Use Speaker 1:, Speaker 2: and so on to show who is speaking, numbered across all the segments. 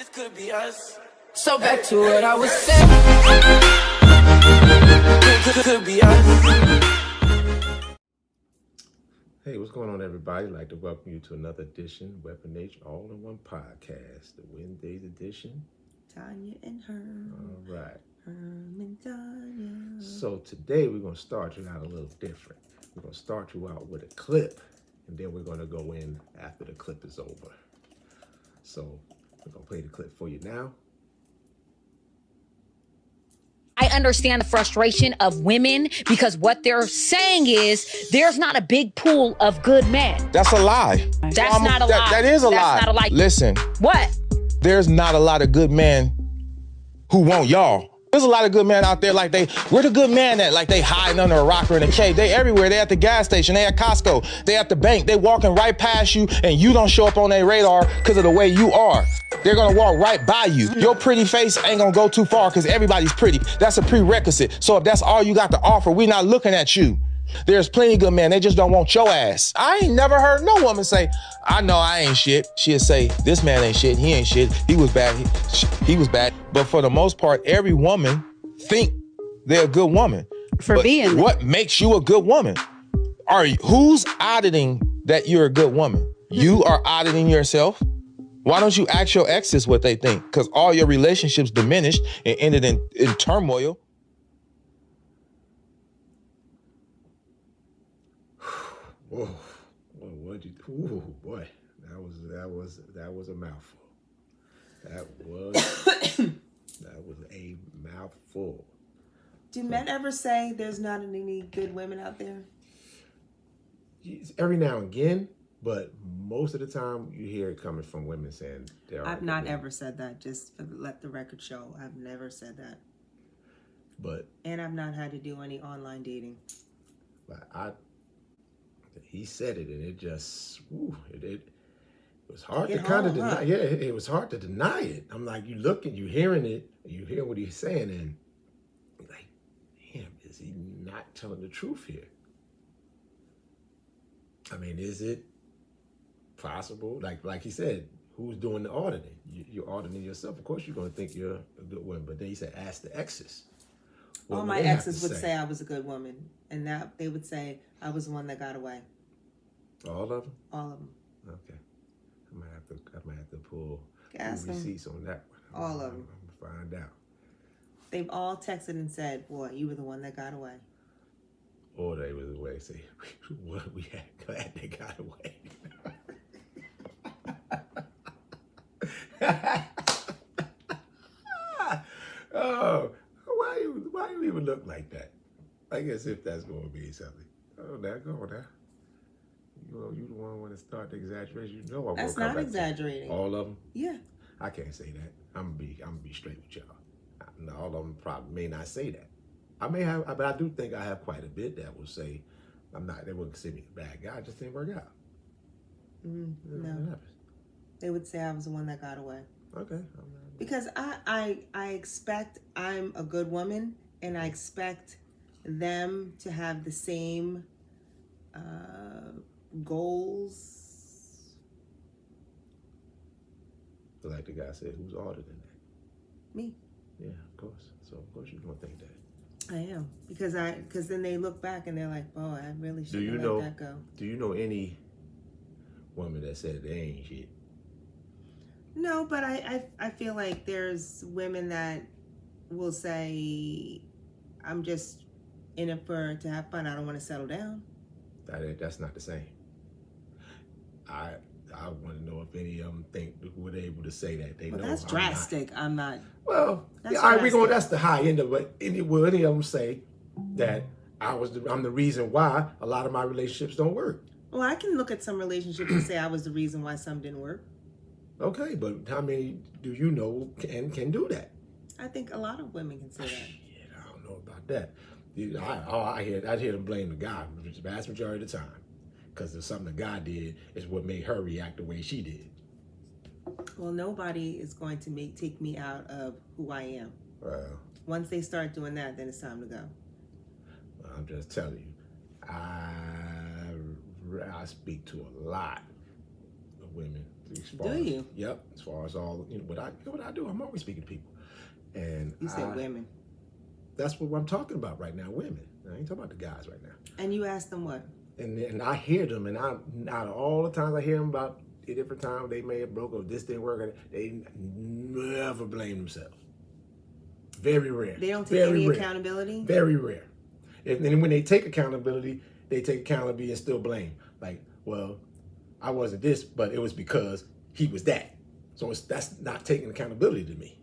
Speaker 1: This could be us. So back to what I was saying. Could be us.
Speaker 2: Hey, what's going on, everybody? I'd like to welcome you to another edition, Weapon H All-in-One Podcast, the Wednesdays edition.
Speaker 3: Tonya and Herm.
Speaker 2: All right.
Speaker 3: Herm and Tonya.
Speaker 2: So today we're going to start you out a little different. We're going to start you out with a clip, and then we're going to go in after the clip is over. So we're going to play the clip for you now.
Speaker 4: I understand the frustration of women because what they're saying is there's not a big pool of good men.
Speaker 5: That's a lie.
Speaker 4: That's not a lie.
Speaker 5: That is a lie.
Speaker 4: That's not a lie.
Speaker 5: Listen.
Speaker 4: What?
Speaker 5: There's not a lot of good men who want y'all. There's a lot of good men out there where the good men at? Like they hiding under a rock or in a cave. They everywhere. They at the gas station. They at Costco. They at the bank. They walking right past you and you don't show up on their radar because of the way you are. They're gonna walk right by you. Your pretty face ain't gonna go too far because everybody's pretty. That's a prerequisite. So if that's all you got to offer, we're not looking at you. There's plenty of good men. They just don't want your ass. I ain't never heard no woman say, I know I ain't shit. She'll say, this man ain't shit. He ain't shit. He was bad. He was bad. But for the most part, every woman think they're a good woman. What makes you a good woman? Who's auditing that you're a good woman? You are auditing yourself. Why don't you ask your exes what they think? Because all your relationships diminished and ended in turmoil.
Speaker 2: Whoa, what'd you? Ooh, boy, that was a mouthful. That was a mouthful.
Speaker 3: Do men ever say there's not any good women out there?
Speaker 2: Every now and again, but most of the time you hear it coming from women saying there are.
Speaker 3: I've not ever said that. Just let the record show. I've never said that. And I've not had to do any online dating.
Speaker 2: But he said it, and it just, it was hard to kind of deny. Yeah, it was hard to deny it. I'm like, you looking, you hearing it, you hear what he's saying, and you're like, damn, is he not telling the truth here? I mean, is it possible? Like he said, who's doing the auditing? You're auditing yourself. Of course, you're going to think you're a good woman. But then he said, ask the exes.
Speaker 3: All my exes would say I was a good woman, and that they would say I was the one that got away.
Speaker 2: All of them?
Speaker 3: All of them.
Speaker 2: Okay. I might have to pull receipts on that one.
Speaker 3: All of them.
Speaker 2: I'm gonna find out.
Speaker 3: They've all texted and said, boy, you were the one that got away.
Speaker 2: Or they was away say, well, we had glad they got away. Oh, why you even look like that? I guess if that's going to be something. Oh, there go now. You the one want to start the exaggeration. You know I'm
Speaker 3: That's not exaggerating.
Speaker 2: All of them?
Speaker 3: Yeah.
Speaker 2: I can't say that. I'm gonna be straight with y'all. No, all of them probably may not say that. I may have, but I do think I have quite a bit that will say they wouldn't consider me a bad guy. I just didn't work out.
Speaker 3: No. They would say I was the one that got away.
Speaker 2: Okay.
Speaker 3: Because I expect I'm a good woman, and I expect them to have the same goals.
Speaker 2: But like the guy said, who's auditing that?
Speaker 3: Me.
Speaker 2: Yeah, of course. So of course you're gonna think that.
Speaker 3: I am, because then they look back and they're like, "Oh, I really should have let that go."
Speaker 2: Do you know any woman that said they ain't shit?
Speaker 3: No, but I feel like there's women that will say, "I'm just in it to have fun. I don't want to settle down."
Speaker 2: That's not the same. I want to know if any of them think were able to say that.
Speaker 3: That's drastic. I'm not.
Speaker 2: Well, all right, that's the high end of it. Will any of them say that I'm the reason why a lot of my relationships don't work?
Speaker 3: Well, I can look at some relationships and say I was the reason why some didn't work.
Speaker 2: Okay, but how many do you know can do that?
Speaker 3: I think a lot of women can say that.
Speaker 2: Shit, I don't know about that. I'd hear them blame the guy the vast majority of the time, because there's something the guy did is what made her react the way she did.
Speaker 3: Well, nobody is going to take me out of who I am.
Speaker 2: Well,
Speaker 3: once they start doing that, then it's time to go.
Speaker 2: Well, I'm just telling you, I speak to a lot of women
Speaker 3: Do you?
Speaker 2: Yep. As far as all what I do, I'm always speaking to people, and
Speaker 3: You said women.
Speaker 2: That's what I'm talking about right now. Women. I ain't talking about the guys right now.
Speaker 3: And you ask them what?
Speaker 2: And I hear them, and out of all the times I hear them about the different times they may have broke or this didn't work, they never blame themselves. Very rare.
Speaker 3: They don't take any accountability?
Speaker 2: Very rare. And then when they take accountability and still blame. Like, well, I wasn't this, but it was because he was that. So that's not taking accountability to me.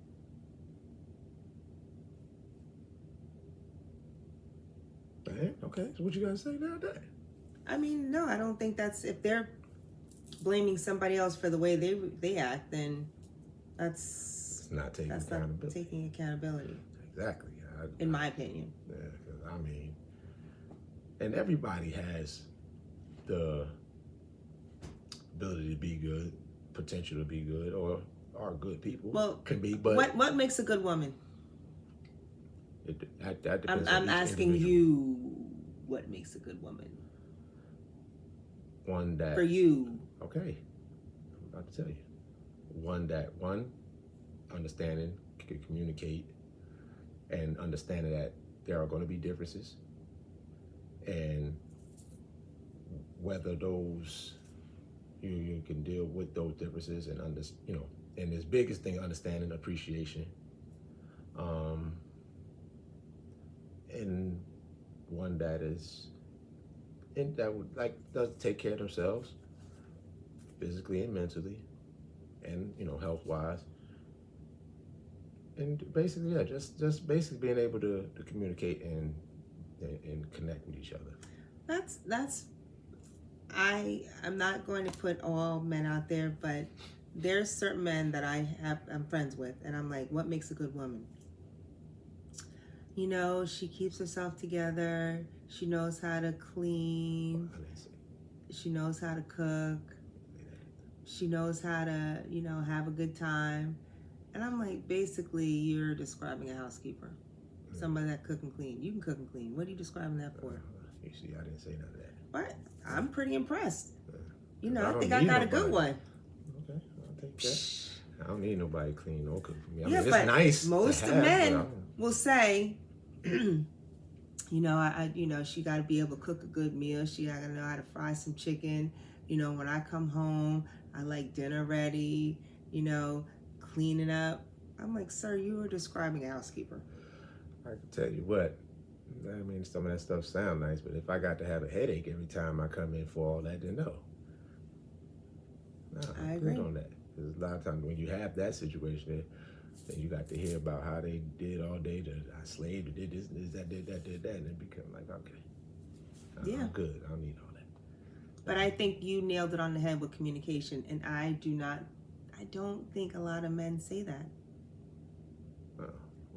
Speaker 2: Okay, so what you gotta say now, Dad?
Speaker 3: I mean, no, I don't think that's, if they're blaming somebody else for the way they act, then that's
Speaker 2: not taking accountability.
Speaker 3: Not taking accountability.
Speaker 2: Exactly.
Speaker 3: In my opinion.
Speaker 2: Yeah, because I mean, and everybody has the ability to be good, potential to be good, or are good people.
Speaker 3: Well,
Speaker 2: can be, but
Speaker 3: what makes a good woman?
Speaker 2: That depends.
Speaker 3: I'm asking you, what makes a good woman?
Speaker 2: One that
Speaker 3: for you.
Speaker 2: Okay, I'm about to tell you. One understanding, can communicate, and understanding that there are going to be differences, and whether those you can deal with those differences and and this biggest thing, understanding, appreciation, and one that would does take care of themselves physically and mentally, and health wise, and basically just basically being able to communicate and connect with each other.
Speaker 3: That's I'm not going to put all men out there, but there's certain men that I'm friends with, and I'm like, what makes a good woman? She keeps herself together. She knows how to clean. She knows how to cook. She knows how to, have a good time. And I'm like, basically, you're describing a housekeeper. Somebody that cook and clean. You can cook and clean. What are you describing that for?
Speaker 2: You see, I didn't say none of that.
Speaker 3: But I'm pretty impressed.
Speaker 2: I
Speaker 3: think I got a good one.
Speaker 2: Okay, I'll take that. I don't need nobody clean or cook for me. I
Speaker 3: Yeah,
Speaker 2: mean,
Speaker 3: but
Speaker 2: it's nice.
Speaker 3: Most
Speaker 2: of
Speaker 3: men will say, she got to be able to cook a good meal. She got to know how to fry some chicken. When I come home, I like dinner ready. Cleaning up. I'm like, sir, you were describing a housekeeper.
Speaker 2: I can tell you what. I mean, some of that stuff sound nice, but if I got to have a headache every time I come in for all that, then no.
Speaker 3: I agree
Speaker 2: on that. Because a lot of times when you have that situation, then you got to hear about how they did all day. I slaved, did this, that, did that, and it become like, okay, I'm good. I don't need all that.
Speaker 3: But I think you nailed it on the head with communication, and I don't think a lot of men say that.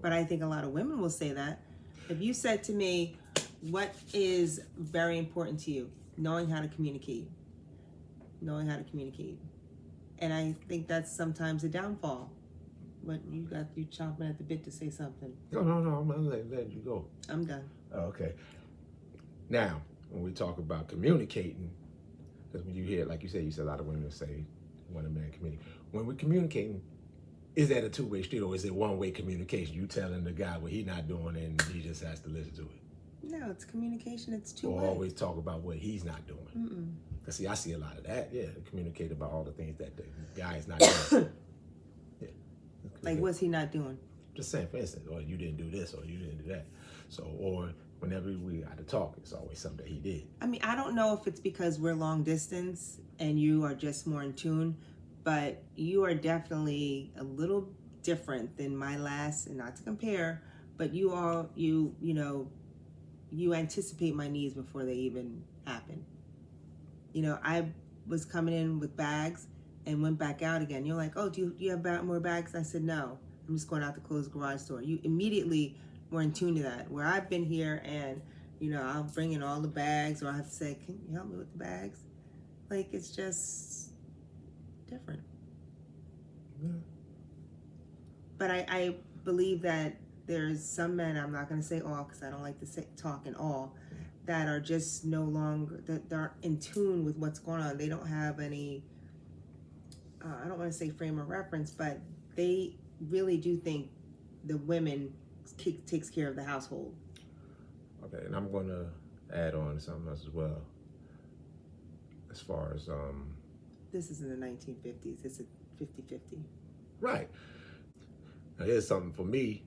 Speaker 3: But I think a lot of women will say that. If you said to me, what is very important to you? Knowing how to communicate. And I think that's sometimes a downfall. But you chomping at the bit to say something.
Speaker 2: No, I'm going to let you go.
Speaker 3: I'm done.
Speaker 2: Okay. Now, when we talk about communicating, because when you hear, like you said a lot of women say, when a man communicate. When we're communicating, is that a two-way street or is it one-way communication? You telling the guy what he's not doing and he just has to listen to it?
Speaker 3: No, it's communication. It's two-way.
Speaker 2: Or always talk about what he's not doing. Because I see a lot of that. Yeah, communicate about all the things that the guy is not doing. Yeah.
Speaker 3: Like, what's he not doing?
Speaker 2: Just saying, for instance, or you didn't do this or you didn't do that. So, or whenever we got to talk, it's always something that he did.
Speaker 3: I mean, I don't know if it's because we're long distance and you are just more in tune, but you are definitely a little different than my last, and not to compare, but you anticipate my needs before they even happen. I was coming in with bags and went back out again. You're like, oh, do you have more bags? I said, no, I'm just going out to close the garage door. You immediately were in tune to that, where I've been here and, I'll bring in all the bags, or I have to say, can you help me with the bags? Like, it's just different.
Speaker 2: Yeah.
Speaker 3: But I believe that there's some men, I'm not going to say all because I don't like to talk in all, that are just no longer, that they're in tune with what's going on. They don't have any I don't want to say frame of reference, but they really do think the women takes care of the household.
Speaker 2: Okay, and I'm going to add on something else as well. As far as
Speaker 3: this is in the 1950s. It's a 50-50.
Speaker 2: Right. Now here's something for me,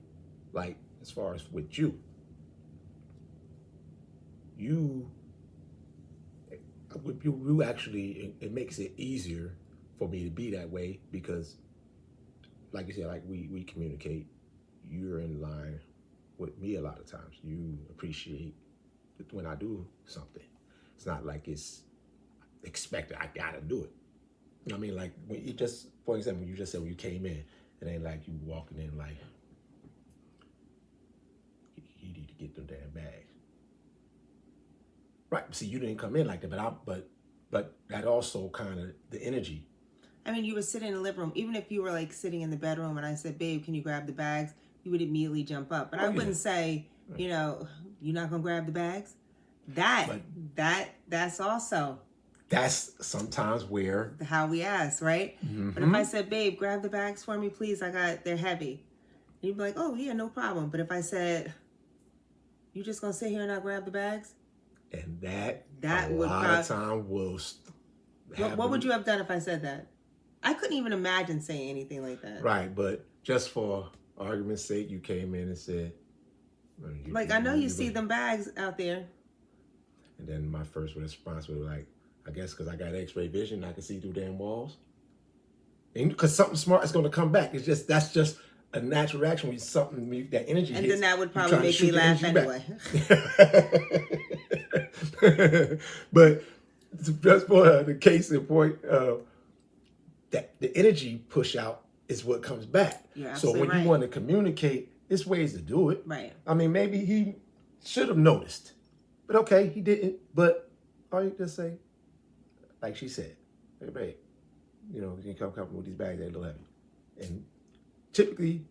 Speaker 2: like as far as with you actually, it makes it easier for me to be that way because, like you said, like we communicate. You're in line with me a lot of times. You appreciate it when I do something. It's not like it's expected. I gotta do it. You know what I mean? Like when you just, for example, you just said when you came in, it ain't like you walking in like you need to get them damn bags. Right. See, you didn't come in like that, but that also kind of the energy.
Speaker 3: I mean, you were sitting in the living room. Even if you were like sitting in the bedroom and I said, "Babe, can you grab the bags?" You would immediately jump up. But I wouldn't say, you know, you're not gonna grab the bags. That's also.
Speaker 2: That's sometimes where
Speaker 3: how we ask, right?
Speaker 2: Mm-hmm.
Speaker 3: But if I said, "Babe, grab the bags for me, please. They're heavy," you'd be like, "Oh yeah, no problem." But if I said, "You just gonna sit here and not grab the bags?"
Speaker 2: And that
Speaker 3: would
Speaker 2: lot of time will.
Speaker 3: What would you have done if I said that? I couldn't even imagine saying anything like that.
Speaker 2: Right, but just for argument's sake, you came in and said,
Speaker 3: I know you see them bags out there.
Speaker 2: And then my first response was like, I guess because I got X-ray vision, I can see through damn walls. And because something smart is going to come back. That's just a natural reaction when something that energy.
Speaker 3: And
Speaker 2: hits,
Speaker 3: then that would probably make me laugh anyway.
Speaker 2: But just for the case in point, that the energy push out is what comes back. So when you want to communicate, there's ways to do it.
Speaker 3: Right.
Speaker 2: I mean, maybe he should have noticed, but okay, he didn't. But all you just say, like she said, "Hey, babe, you know, you can come with these bags, they're a little heavy." And typically,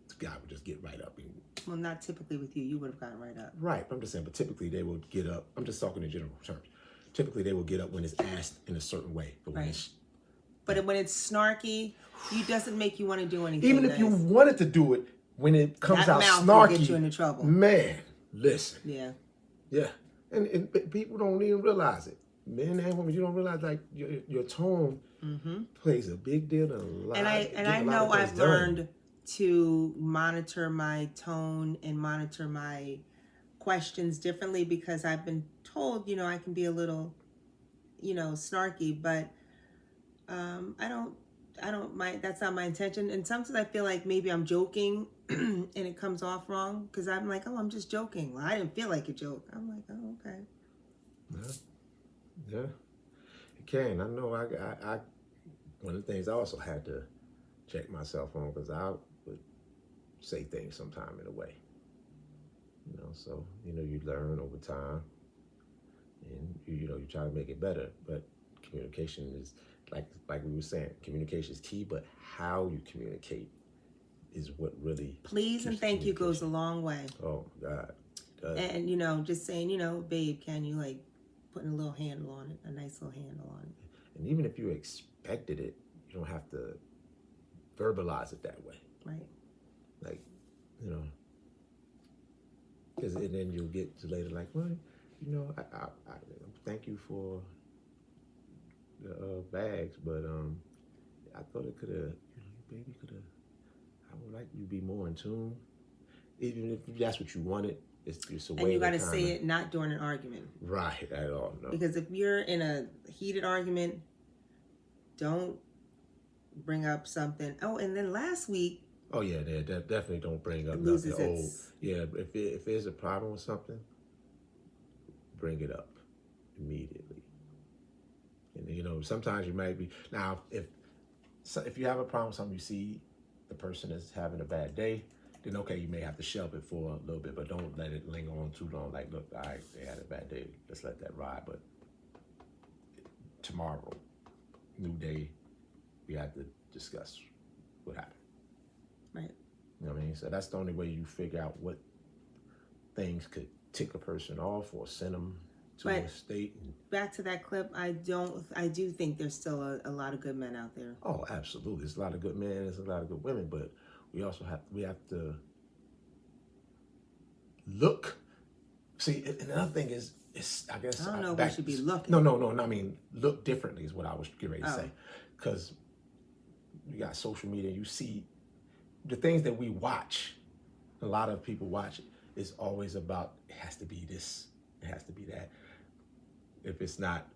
Speaker 2: the guy would just get right up.
Speaker 3: Well, not typically with you. You would have gotten right up.
Speaker 2: Right, I'm just saying, but typically they will get up. I'm just talking in general terms. Typically they will get up when it's asked in a certain way. But when it's
Speaker 3: snarky, it doesn't make you want to do anything.
Speaker 2: Even if you wanted to do it, when it comes out
Speaker 3: mouth
Speaker 2: snarky,
Speaker 3: will get you into trouble.
Speaker 2: Man, listen.
Speaker 3: Yeah.
Speaker 2: And people don't even realize it. Men and women, you don't realize like your tone plays a big deal in a lot.
Speaker 3: And I know I've learned to monitor my tone and monitor my questions differently because I've been told, you know, I can be a little, you know, snarky, but I don't mind. That's not my intention. And sometimes I feel like maybe I'm joking and it comes off wrong because I'm like, "Oh, I'm just joking." Well, I didn't feel like a joke. I'm like, "Oh, okay."
Speaker 2: Yeah, it can. I know. I one of the things I also had to check myself on because I would say things sometime in a way. You know, so you know you learn over time, and you try to make it better. But communication is like we were saying, communication is key. But how you communicate is what really
Speaker 3: please and thank you goes a long way.
Speaker 2: Oh God.
Speaker 3: And you know, just saying, you know, "Babe, can you like putting a little handle on it, a nice little handle on it."
Speaker 2: And even if you expected it, you don't have to verbalize it that way.
Speaker 3: Right.
Speaker 2: Like, you know, because then you'll get to later like, well, you know, I thank you for the bags, but I thought it could have, baby could have. I would like you to be more in tune, even if that's what you wanted. It's a way.
Speaker 3: And you got to say it not during an argument.
Speaker 2: Right, at all. No.
Speaker 3: Because if you're in a heated argument, don't bring up something. Oh, and then last week.
Speaker 2: Oh yeah, definitely don't bring up
Speaker 3: nothing
Speaker 2: old. Yeah, if there's a problem with something, bring it up immediately. And you know, sometimes you might be now if you have a problem with something, you see the person is having a bad day, then okay, you may have to shelve it for a little bit, but don't let it linger on too long. Like, look, all right, they had a bad day, let's let that ride. But tomorrow, new day, we have to discuss what happened.
Speaker 3: Right.
Speaker 2: You know what I mean? So that's the only way you figure out what things could tick a person off or send them to a state. And,
Speaker 3: back to that clip, I do think there's still a lot of good men out there.
Speaker 2: oh, absolutely. There's a lot of good men, there's a lot of good women, but we also have to look. See, and another thing is, I guess
Speaker 3: I don't know if we should be looking.
Speaker 2: No. I mean, look differently is what I was getting ready to say. Because you got social media, you see the things that we watch. A lot of people watch is always about, it has to be this, it has to be that. If it's not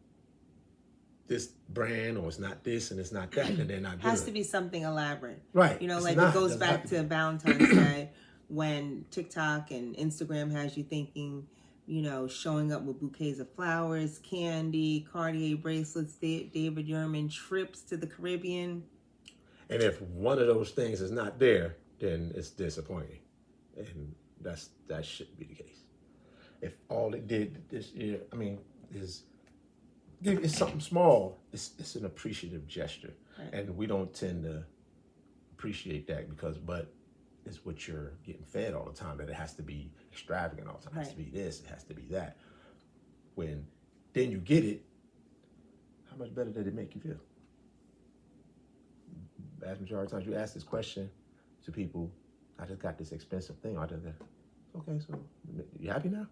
Speaker 2: this brand or it's not this and it's not that, then they're not good.
Speaker 3: Has to be something elaborate.
Speaker 2: Right.
Speaker 3: You know,
Speaker 2: It's
Speaker 3: like
Speaker 2: not.
Speaker 3: it goes
Speaker 2: Doesn't
Speaker 3: back
Speaker 2: have
Speaker 3: to Valentine's Day when TikTok and Instagram has you thinking, you know, showing up with bouquets of flowers, candy, Cartier bracelets, David Yurman trips to the Caribbean.
Speaker 2: And if one of those things is not there, then it's disappointing. And that shouldn't be the case. If all it did this year, I mean, is it's something small, it's an appreciative gesture. Right. And we don't tend to appreciate that but it's what you're getting fed all the time, that it has to be extravagant all the time. It has to be this, it has to be that. When then you get it, how much better did it make you feel? Vast majority of times you ask this question to people, I just got this expensive thing. I just got, okay, so you happy now?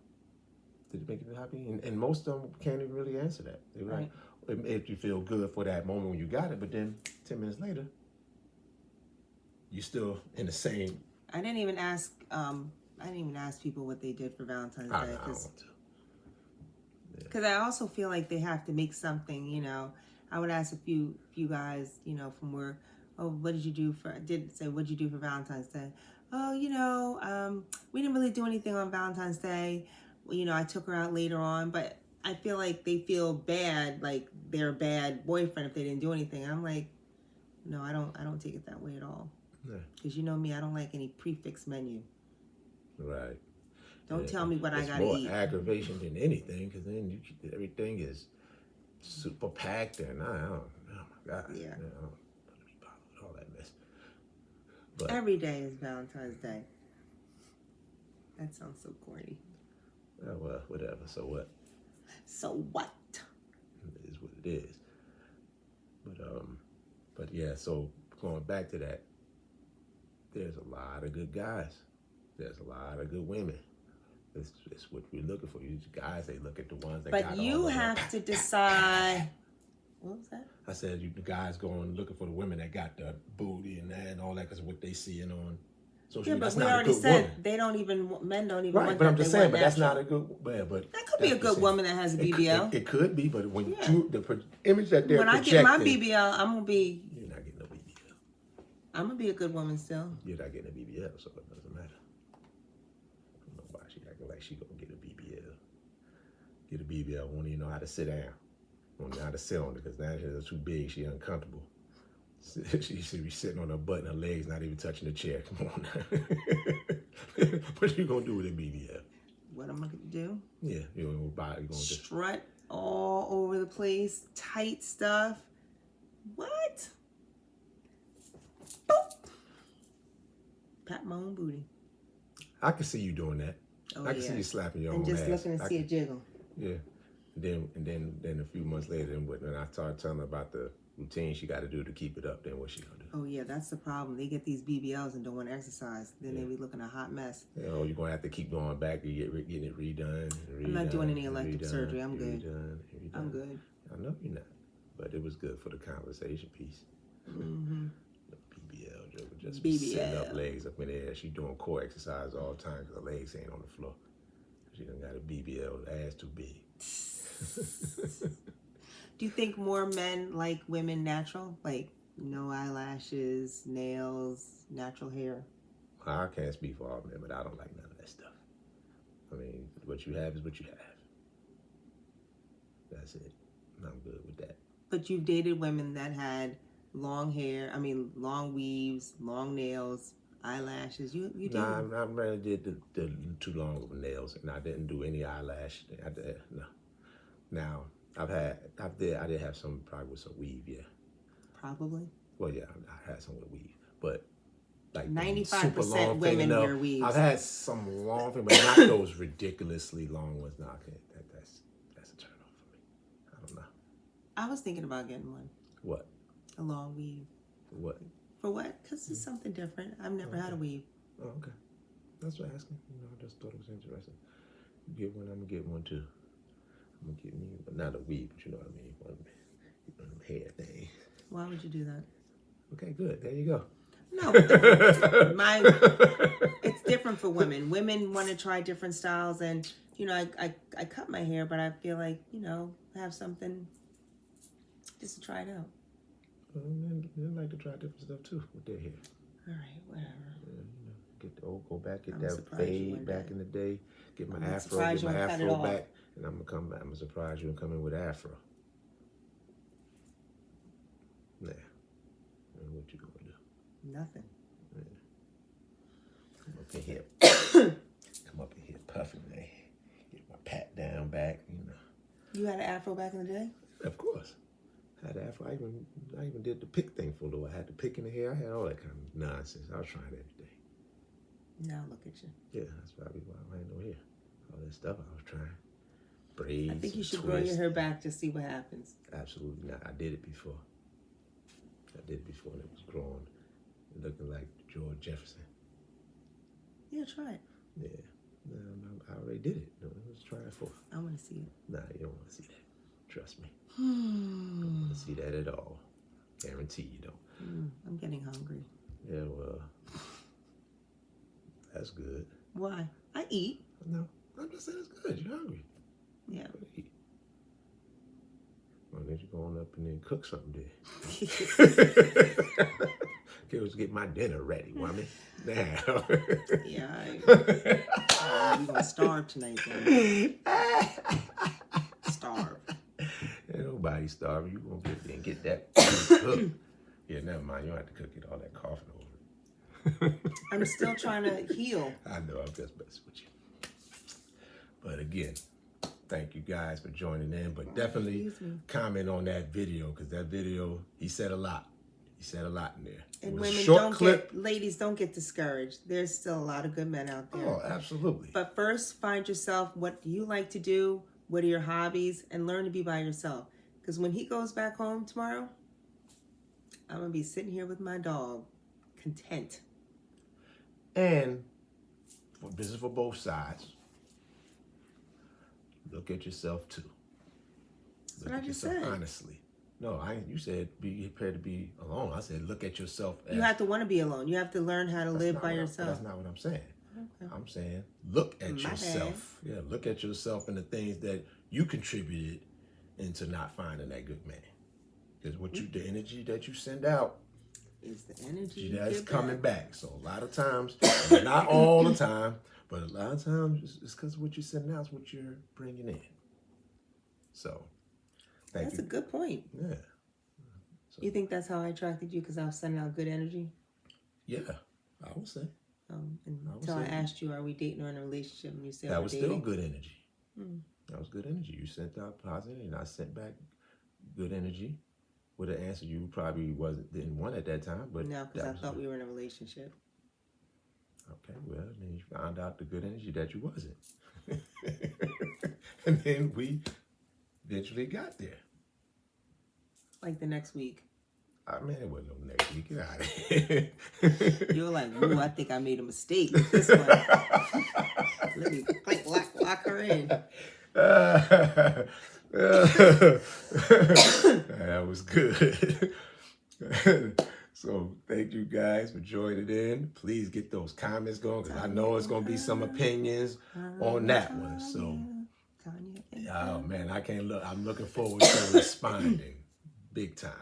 Speaker 2: Did it make you feel happy? And most of them can't even really answer that. They're like, it made you feel good for that moment when you got it, but then 10 minutes later, you're still in the same.
Speaker 3: I didn't even ask people what they did for Valentine's Day. Because I also feel like they have to make something, you know. I would ask a few guys, you know, from work, oh, what did you do for Valentine's Day? Oh, you know, we didn't really do anything on Valentine's Day. Well, you know, I took her out later on, but I feel like they feel bad, like they're a bad boyfriend if they didn't do anything. I'm like, no, I don't take it that way at all. Because you know me, I don't like any prefix menu.
Speaker 2: Right.
Speaker 3: Don't tell me what I gotta eat.
Speaker 2: It's more aggravation than anything, because then everything is super packed, and oh my God. Yeah. I don't want to be bothered with all that mess. But
Speaker 3: every day is Valentine's Day. That sounds so corny.
Speaker 2: Oh, well, whatever. So what?
Speaker 3: So what?
Speaker 2: It is what it is. But yeah. So going back to that, there's a lot of good guys. There's a lot of good women. It's what we're looking for. You guys, they look at the ones that got all
Speaker 3: But you have to decide. What was that?
Speaker 2: I said the guys going looking for the women that got the booty and that and all that, because what they seeing on social media.
Speaker 3: Yeah, but we already said men don't even want
Speaker 2: right, but I'm just saying, but that's not a good. But
Speaker 3: that could be a good woman that has a BBL.
Speaker 2: It could be, but when the image that they're projecting.
Speaker 3: When I get my BBL, I'm gonna be.
Speaker 2: You're not getting a BBL.
Speaker 3: I'm gonna be a good woman still.
Speaker 2: You're not getting a BBL, so it doesn't matter. I don't know why she acting like she gonna get a BBL. Get a BBL, won't even know how to sit down. Won't know how to sit on it, because now she's too big, she's uncomfortable. She should be sitting on her butt and her legs not even touching the chair. Come on now. What you gonna do with a BBL?
Speaker 3: What am I gonna do?
Speaker 2: Yeah, you're gonna buy. You're gonna
Speaker 3: strut all over the place, tight stuff. What? Boop. Pat my own booty.
Speaker 2: I can see you doing that.
Speaker 3: Oh,
Speaker 2: I can see you slapping your
Speaker 3: and
Speaker 2: own ass.
Speaker 3: just looking to see it jiggle.
Speaker 2: Yeah, and then a few months later, when I started telling her about the routine she got to do to keep it up, then what she gonna do?
Speaker 3: Oh yeah, that's the problem. They get these BBLs and don't want to exercise. Then they be looking a hot mess.
Speaker 2: You know, you're gonna have to keep going back to getting it redone.
Speaker 3: I'm not doing any elective surgery. I'm good. I'm good.
Speaker 2: I know you're not, but it was good for the conversation piece.
Speaker 3: Mm-hmm.
Speaker 2: The BBL joke, just
Speaker 3: BBL.
Speaker 2: setting up legs up in the air. She doing core exercise all the time because her legs ain't on the floor. She done got a BBL, ass too big.
Speaker 3: Do you think more men like women natural? Like no eyelashes, nails, natural hair?
Speaker 2: I can't speak for all men, but I don't like none of that stuff. I mean, what you have is what you have. That's it. I'm good with that.
Speaker 3: But you've dated women that had long hair, long weaves, long nails, eyelashes. You did?
Speaker 2: Nah, I really did the too long of nails, and I didn't do any eyelash. No. Now, I did have some probably with some weave, yeah.
Speaker 3: Probably?
Speaker 2: Well, yeah, I had some with weave, but like
Speaker 3: 95% women wear weaves.
Speaker 2: I've had some long thing, but not those ridiculously long ones. No, that's
Speaker 3: I was thinking about getting one.
Speaker 2: What?
Speaker 3: A long weave.
Speaker 2: What?
Speaker 3: For what? Because it's something different. I've never had a weave.
Speaker 2: Oh, okay. That's what I'm asking. I just thought it was interesting. You get one, I'm gonna get one too. I'm gonna get me, but not a weave, but you know what I mean. One of them hair things.
Speaker 3: Why would you do that?
Speaker 2: Okay, good. There you go.
Speaker 3: No, it's different for women. Women want to try different styles, and I cut my hair, but I feel like have something just to try it out.
Speaker 2: Well, men like to try different stuff too with their hair.
Speaker 3: All right, whatever.
Speaker 2: Yeah, go back, get
Speaker 3: I'm
Speaker 2: that fade back in the day, get my afro back, and I'm gonna come back. I'm gonna surprise you and come in with afro. Yeah. And what you gonna do?
Speaker 3: Nothing.
Speaker 2: Yeah. Come up in here. Come up in here puffing, man. Get my pat down back,
Speaker 3: You had an afro back in the day?
Speaker 2: Of course. I had afro. I even did the pick thing for a little while. I had the pick in the hair. I had all that kind of nonsense. I was trying it every day.
Speaker 3: Now look at you.
Speaker 2: Yeah, that's probably why I had no hair. All that stuff I was trying. Braids.
Speaker 3: I think you should grow your hair back to see what happens.
Speaker 2: Absolutely not. I did it before. And it was growing, looking like George Jefferson.
Speaker 3: Yeah, try it.
Speaker 2: Yeah. No, I already did it. No, let's try it for.
Speaker 3: I want to see it.
Speaker 2: Nah, you don't want to see that. Trust me. You don't want to see that at all. Guarantee you don't.
Speaker 3: I'm getting hungry.
Speaker 2: Yeah, well, that's good.
Speaker 3: Why? I eat.
Speaker 2: No, I'm just saying it's good. You're hungry.
Speaker 3: Yeah.
Speaker 2: Eat. Well, then you go on up and then cook something there. Okay, let's get my dinner ready, woman. Now.
Speaker 3: Yeah. You're going to starve tonight, then. Starve.
Speaker 2: Ain't nobody starving. You gonna get there and get that cooked. Yeah, never mind. You don't have to cook it. All that coughing over it.
Speaker 3: I'm still trying to heal.
Speaker 2: I know. I'm just messing with you. But again, thank you guys for joining in. But definitely comment on that video, because that video, he said a lot. He said a lot in there.
Speaker 3: And women ladies don't get discouraged. There's still a lot of good men out there.
Speaker 2: Oh, absolutely.
Speaker 3: But first, find yourself what you like to do. What are your hobbies? And learn to be by yourself. Because when he goes back home tomorrow, I'm going to be sitting here with my dog, content.
Speaker 2: And this is for both sides. Look at yourself too.
Speaker 3: Look at yourself
Speaker 2: honestly. No, you said be prepared to be alone. I said look at yourself.
Speaker 3: You have to want to be alone. You have to learn how to live by yourself.
Speaker 2: That's not what I'm saying.
Speaker 3: Okay.
Speaker 2: I'm saying look at yourself. Yeah, look at yourself and the things that you contributed into not finding that good man. Because the energy that you send out
Speaker 3: is the energy
Speaker 2: that's coming back. So a lot of times, not all the time, but a lot of times it's because what you're sending out is what you're bringing in. So,
Speaker 3: that's a good point.
Speaker 2: Yeah. So,
Speaker 3: you think that's how I attracted you, because I was sending out good energy?
Speaker 2: Yeah, I would say.
Speaker 3: Until I asked you, are we dating or in a relationship? And you said
Speaker 2: that was
Speaker 3: dating.
Speaker 2: still good energy. That was good energy. You sent out positive, and I sent back good energy with an answer you probably didn't want at that time. But
Speaker 3: no, because I thought we were in a relationship.
Speaker 2: Okay, well, then you found out the good energy that you wasn't. And then we eventually got there.
Speaker 3: Like the next week.
Speaker 2: I mean, it wasn't no next week. Get out of here.
Speaker 3: You were like, ooh, I think I made a mistake with this one. Let me lock her in.
Speaker 2: That was good. So thank you guys for joining in. Please get those comments going, because I know it's going to be some opinions on that one. So, oh man, I can't look. I'm looking forward to responding big time.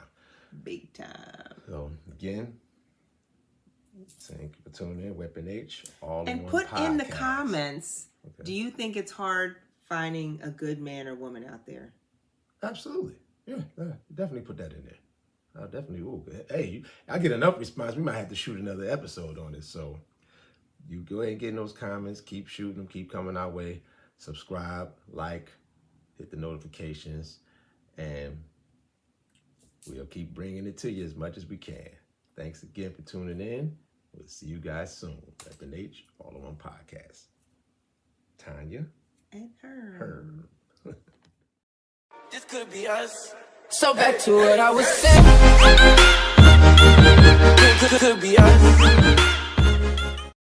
Speaker 3: Big time.
Speaker 2: So again, thank you for tuning in. Weapon H, all in
Speaker 3: and
Speaker 2: one
Speaker 3: put
Speaker 2: podcast.
Speaker 3: in the comments. Okay. Do you think it's hard finding a good man or woman out there?
Speaker 2: Absolutely. Yeah, definitely put that in there. I'll definitely. Ooh, hey, I get enough response. We might have to shoot another episode on this. So you go ahead and get in those comments. Keep shooting them. Keep coming our way. Subscribe, like, hit the notifications, and we'll keep bringing it to you as much as we can. Thanks again for tuning in. We'll see you guys soon. Weapon H, all in one podcast. Tonya
Speaker 3: and her.
Speaker 1: This could be us. So back to what I was saying. Could be us.